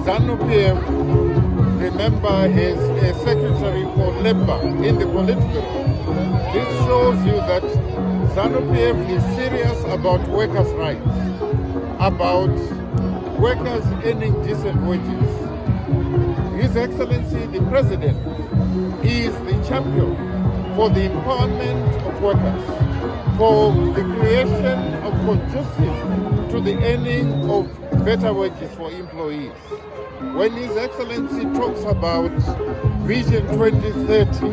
ZANU-PF, remember, is a secretary for labor in the Politburo. This shows you that ZANU-PF is serious about workers' rights, about workers earning decent wages. His Excellency, the President, is the champion for the empowerment of workers, for the creation of conducive to the earning of better wages for employees. When His Excellency talks about Vision 2030,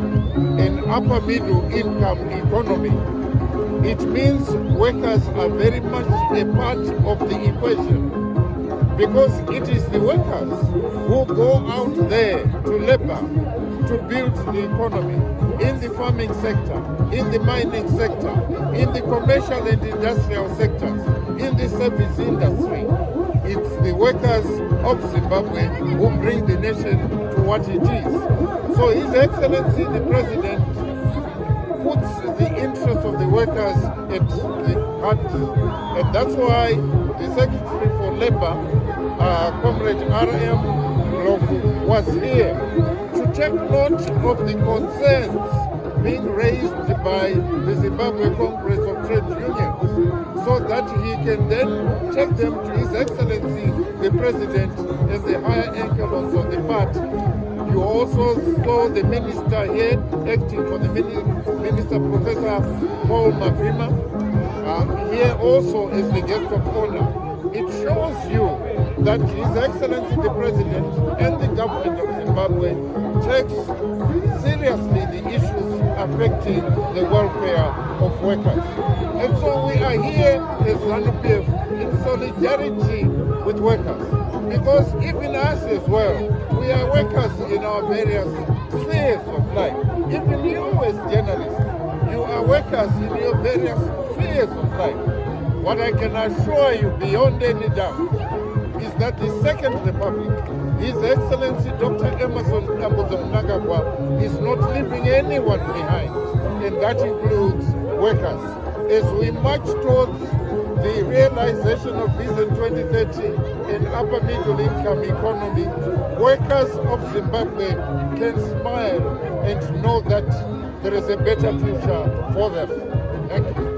an upper middle income economy, it means workers are very much a part of the equation, because it is the workers who go out there to labor, to build the economy, in the farming sector, in the mining sector, in the commercial and industrial sectors, in the service industry. It's the workers of Zimbabwe who bring the nation to what it is. So His Excellency, the President, puts the interest of the workers at the heart. And that's why the Secretary for Labor, Comrade R.M. Lofu, was here to take note of the concerns being raised by the Zimbabwe Congress of Trade Unions, so that he can then take them to His Excellency, the President, as the higher echelons of the party. You also saw the minister here, acting for the minister, Professor Paul Mavima, here also as the guest of honor. It shows you that His Excellency the President and the government of Zimbabwe takes seriously the issues affecting the welfare of workers. And so we are here as ZANU-PF in solidarity with workers, because even us as well, we are workers in our various spheres of life. Even you as journalists, you are workers in your various spheres of life. What I can assure you beyond any doubt is that the Second Republic, His Excellency Dr. Emerson Mnangagwa, is not leaving anyone behind, and that includes workers. As we march towards the realization of Vision 2030, an upper middle income economy, workers of Zimbabwe can smile and know that there is a better future for them. Thank you.